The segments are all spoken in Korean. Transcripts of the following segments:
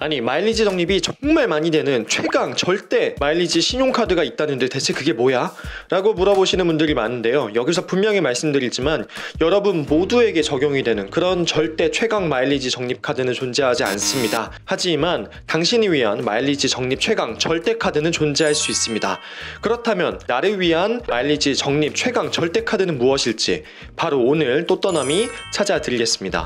아니 마일리지 적립이 정말 많이 되는 최강 절대 마일리지 신용카드가 있다는데 대체 그게 뭐야? 라고 물어보시는 분들이 많은데요. 여기서 분명히 말씀드리지만 여러분 모두에게 적용이 되는 그런 절대 최강 마일리지 적립카드는 존재하지 않습니다. 하지만 당신이 위한 마일리지 적립 최강 절대 카드는 존재할 수 있습니다. 그렇다면 나를 위한 마일리지 적립 최강 절대 카드는 무엇일지 바로 오늘 또떠남이 찾아드리겠습니다.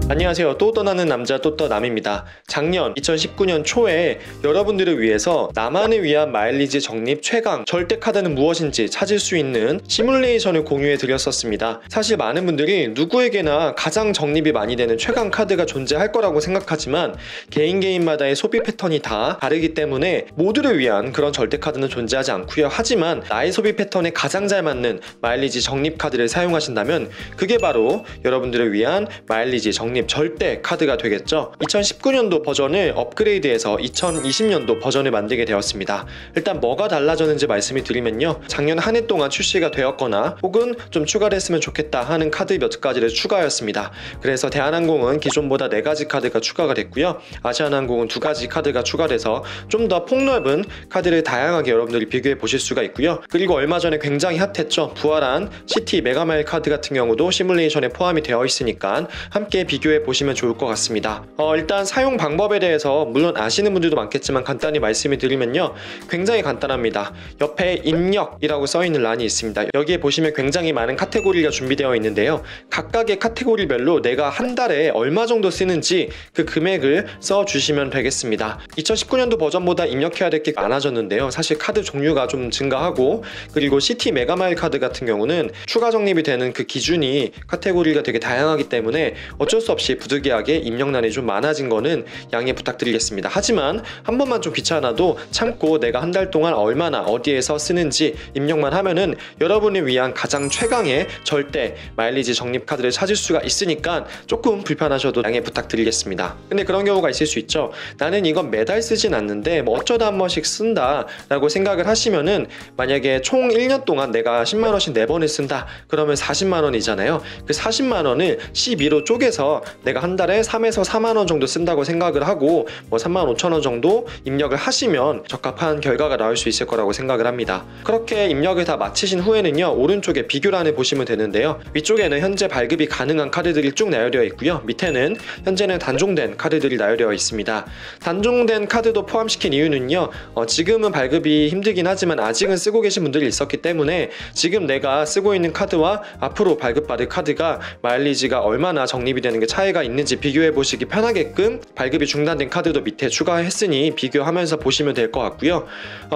안녕하세요. 또 떠나는 남자 또떠남입니다. 작년 2019년 초에 여러분들을 위해서 나만을 위한 마일리지 적립 최강 절대 카드는 무엇인지 찾을 수 있는 시뮬레이션을 공유해 드렸었습니다. 사실 많은 분들이 누구에게나 가장 적립이 많이 되는 최강 카드가 존재할 거라고 생각하지만 개인마다의 소비 패턴이 다 다르기 때문에 모두를 위한 그런 절대 카드는 존재하지 않고요. 하지만 나의 소비 패턴에 가장 잘 맞는 마일리지 적립 카드를 사용하신다면 그게 바로 여러분들을 위한 마일리지 적립 절대 카드가 되겠죠. 2019년도 버전을 업그레이드해서 2020년도 버전을 만들게 되었습니다. 일단 뭐가 달라졌는지 말씀을 드리면요, 작년 한 해 동안 출시가 되었거나 혹은 좀 추가를 했으면 좋겠다 하는 카드 몇 가지를 추가하였습니다. 그래서 대한항공은 기존보다 4가지 카드가 추가가 됐고요, 아시아나항공은 2가지 카드가 추가돼서 좀 더 폭넓은 카드를 다양하게 여러분들이 비교해 보실 수가 있고요. 그리고 얼마 전에 굉장히 핫했죠, 부활한 시티 메가마일 카드 같은 경우도 시뮬레이션에 포함이 되어 있으니까 함께 비교해 보시면 좋을 것 같습니다. 일단 사용 방법에 대해서 물론 아시는 분들도 많겠지만 간단히 말씀을 드리면요, 굉장히 간단합니다. 옆에 입력이라고 써있는 란이 있습니다. 여기에 보시면 굉장히 많은 카테고리가 준비되어 있는데요, 각각의 카테고리별로 내가 한 달에 얼마 정도 쓰는지 그 금액을 써주시면 되겠습니다. 2019년도 버전보다 입력해야 될 게 많아졌는데요, 사실 카드 종류가 좀 증가하고 그리고 시티 메가마일 카드 같은 경우는 추가 적립이 되는 그 기준이 카테고리가 되게 다양하기 때문에 어쩔 수 없이 부득이하게 입력란이 좀 많아진 거는 양해 부탁드리겠습니다. 하지만 한 번만 좀 귀찮아도 참고 내가 한 달 동안 얼마나 어디에서 쓰는지 입력만 하면은 여러분을 위한 가장 최강의 절대 마일리지 적립 카드를 찾을 수가 있으니까 조금 불편하셔도 양해 부탁드리겠습니다. 근데 그런 경우가 있을 수 있죠. 나는 이건 매달 쓰진 않는데 뭐 어쩌다 한 번씩 쓴다 라고 생각을 하시면은, 만약에 총 1년 동안 내가 10만원씩 4번을 쓴다 그러면 40만원이잖아요. 그 40만원을 12로 쪼개서 내가 한 달에 3에서 4만원 정도 쓴다고 생각을 하고 뭐 35,000원 정도 입력을 하시면 적합한 결과가 나올 수 있을 거라고 생각을 합니다. 그렇게 입력을 다 마치신 후에는요, 오른쪽에 비교란을 보시면 되는데요, 위쪽에는 현재 발급이 가능한 카드들이 쭉 나열되어 있고요, 밑에는 현재는 단종된 카드들이 나열되어 있습니다. 단종된 카드도 포함시킨 이유는요, 지금은 발급이 힘들긴 하지만 아직은 쓰고 계신 분들이 있었기 때문에 지금 내가 쓰고 있는 카드와 앞으로 발급받을 카드가 마일리지가 얼마나 적립이 되는 게 차이가 있는지 비교해 보시기 편하게끔 발급이 중단된 카드도 밑에 추가했으니 비교하면서 보시면 될 것 같고요.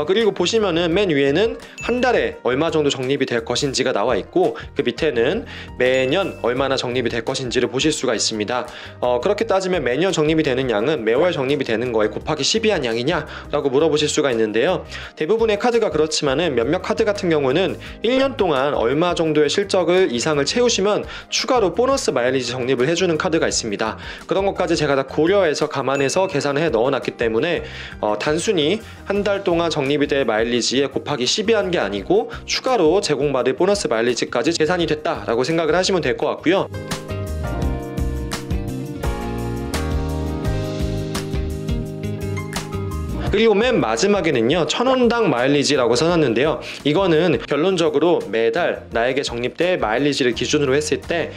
그리고 보시면은 맨 위에는 한 달에 얼마 정도 적립이 될 것인지가 나와 있고 그 밑에는 매년 얼마나 적립이 될 것인지를 보실 수가 있습니다. 그렇게 따지면 매년 적립이 되는 양은 매월 적립이 되는 거에 곱하기 12한 양이냐 라고 물어보실 수가 있는데요, 대부분의 카드가 그렇지만은 몇몇 카드 같은 경우는 1년 동안 얼마 정도의 실적을 이상을 채우시면 추가로 보너스 마일리지 적립을 해주는 카드가 있습니다. 그런 것까지 제가 다 고려해서 감안해서 계산을 해 넣어놨기 때문에 단순히 한 달 동안 적립이 될 마일리지에 곱하기 12한 게 아니고 추가로 제공받을 보너스 마일리지까지 계산이 됐다라고 생각을 하시면 될 것 같고요. 그리고 맨 마지막에는요, 1000원당 마일리지라고 써놨는데요, 이거는 결론적으로 매달 나에게 적립될 마일리지를 기준으로 했을 때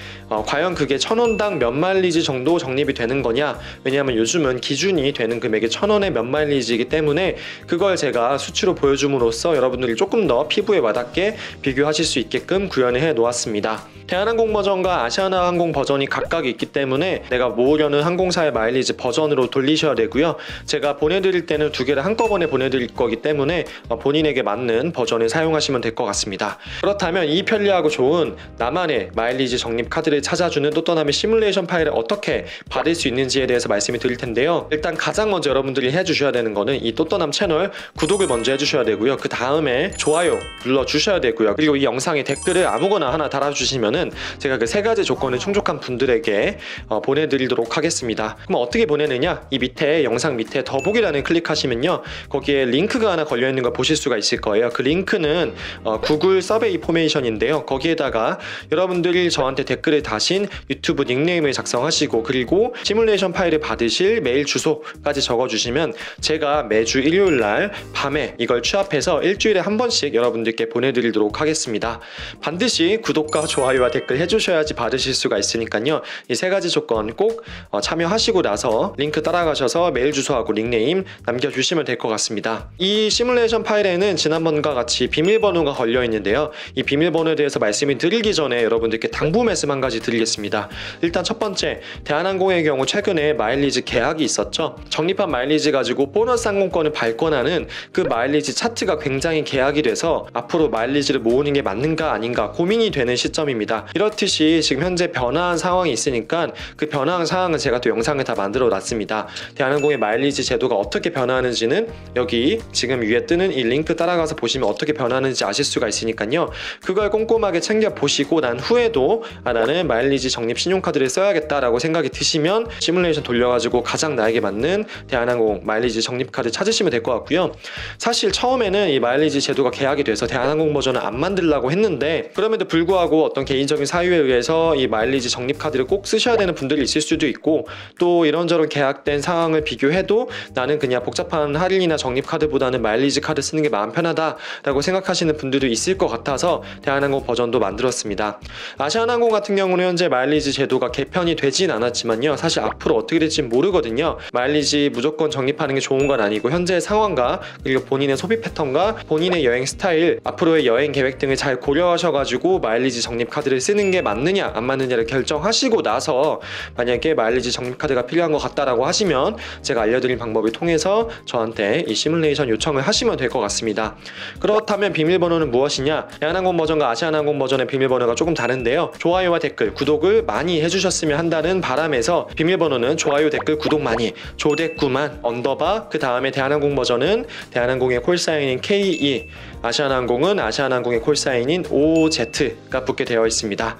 과연 그게 1000원당 몇 마일리지 정도 적립이 되는 거냐, 왜냐하면 요즘은 기준이 되는 금액이 1000원에 몇 마일리지이기 때문에 그걸 제가 수치로 보여줌으로써 여러분들이 조금 더 피부에 와닿게 비교하실 수 있게끔 구현을 해 놓았습니다. 대한항공 버전과 아시아나항공 버전이 각각 있기 때문에 내가 모으려는 항공사의 마일리지 버전으로 돌리셔야 되고요, 제가 보내드릴 때는 2개를 한꺼번에 보내드릴 거기 때문에 본인에게 맞는 버전을 사용하시면 될 것 같습니다. 그렇다면 이 편리하고 좋은 나만의 마일리지 적립 카드를 찾아주는 또떠남의 시뮬레이션 파일을 어떻게 받을 수 있는지에 대해서 말씀을 드릴 텐데요, 일단 가장 먼저 여러분들이 해주셔야 되는 거는 이 또떠남 채널 구독을 먼저 해주셔야 되고요, 그 다음에 좋아요 눌러주셔야 되고요, 그리고 이 영상에 댓글을 아무거나 하나 달아주시면은 제가 그 3가지 조건을 충족한 분들에게 보내드리도록 하겠습니다. 그럼 어떻게 보내느냐, 이 밑에 영상 밑에 더보기란을 클릭하시면 누르시면요, 거기에 링크가 하나 걸려있는 걸 보실 수가 있을 거예요. 그 링크는 구글 서베이 포메이션인데요, 거기에다가 여러분들이 저한테 댓글을 다신 유튜브 닉네임을 작성하시고 그리고 시뮬레이션 파일을 받으실 메일 주소까지 적어주시면 제가 매주 일요일날 밤에 이걸 취합해서 일주일에 한 번씩 여러분들께 보내드리도록 하겠습니다. 반드시 구독과 좋아요와 댓글 해주셔야지 받으실 수가 있으니까요, 이 세 가지 조건 꼭 참여하시고 나서 링크 따라가셔서 메일 주소하고 닉네임 남겨주시면 될 것 같습니다. 이 시뮬레이션 파일에는 지난번과 같이 비밀번호가 걸려 있는데요, 이 비밀번호에 대해서 말씀을 드리기 전에 여러분들께 당부 말씀 한 가지 드리겠습니다. 일단 첫 번째, 대한항공의 경우 최근에 마일리지 계약이 있었죠. 적립한 마일리지 가지고 보너스 항공권을 발권하는 그 마일리지 차트가 굉장히 계약이 돼서 앞으로 마일리지를 모으는 게 맞는가 아닌가 고민이 되는 시점입니다. 이렇듯이 지금 현재 변화한 상황이 있으니까 그 변화한 상황은 제가 또 영상을 다 만들어 놨습니다. 대한항공의 마일리지 제도가 어떻게 변화하는지는 여기 지금 위에 뜨는 이 링크 따라가서 보시면 어떻게 변하는지 아실 수가 있으니까요, 그걸 꼼꼼하게 챙겨 보시고 난 후에도 나는 마일리지 적립 신용카드를 써야겠다라고 생각이 드시면 시뮬레이션 돌려가지고 가장 나에게 맞는 대한항공 마일리지 적립카드 찾으시면 될 것 같고요. 사실 처음에는 이 마일리지 제도가 계약이 돼서 대한항공 버전을 안 만들려고 했는데, 그럼에도 불구하고 어떤 개인적인 사유에 의해서 이 마일리지 적립카드를 꼭 쓰셔야 되는 분들이 있을 수도 있고, 또 이런저런 계약된 상황을 비교해도 나는 그냥 복잡한 할인이나 적립카드보다는 마일리지 카드 쓰는 게 마음 편하다라고 생각하시는 분들도 있을 것 같아서 대한항공 버전도 만들었습니다. 아시아나항공 같은 경우는 현재 마일리지 제도가 개편이 되진 않았지만요, 사실 앞으로 어떻게 될지 모르거든요. 마일리지 무조건 적립하는 게 좋은 건 아니고 현재의 상황과 그리고 본인의 소비 패턴과 본인의 여행 스타일, 앞으로의 여행 계획 등을 잘 고려하셔가지고 마일리지 적립 카드를 쓰는 게 맞느냐 안 맞느냐를 결정하시고 나서 만약에 마일리지 적립 카드가 필요한 것 같다라고 하시면 제가 알려드린 방법을 통해서 저한테 이 시뮬레이션 요청을 하시면 될 것 같습니다. 그렇다면 비밀번호는 무엇이냐? 대한항공 버전과 아시아나항공 버전의 비밀번호가 조금 다른데요, 좋아요와 댓글, 구독을 많이 해주셨으면 한다는 바람에서 비밀번호는 좋아요, 댓글, 구독 많이, 조댓구만 언더바, 그 다음에 대한항공 버전은 대한항공의 콜사인인 KE, 아시아나항공은 아시아나항공의 콜사인인 OZ가 붙게 되어 있습니다.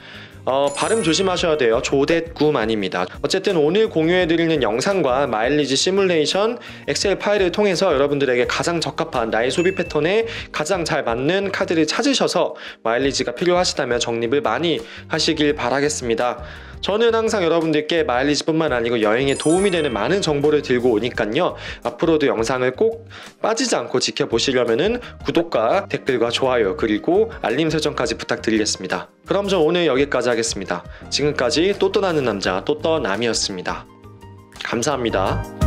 발음 조심하셔야 돼요. 조댓구만입니다. 어쨌든 오늘 공유해드리는 영상과 마일리지 시뮬레이션 엑셀 파일을 통해서 여러분들에게 가장 적합한 나의 소비 패턴에 가장 잘 맞는 카드를 찾으셔서 마일리지가 필요하시다면 적립을 많이 하시길 바라겠습니다. 저는 항상 여러분들께 마일리지뿐만 아니고 여행에 도움이 되는 많은 정보를 들고 오니까요, 앞으로도 영상을 꼭 빠지지 않고 지켜보시려면 구독과 댓글과 좋아요 그리고 알림 설정까지 부탁드리겠습니다. 그럼 저 오늘 여기까지 하겠습니다. 지금까지 또 떠나는 남자 또떠남이었습니다. 감사합니다.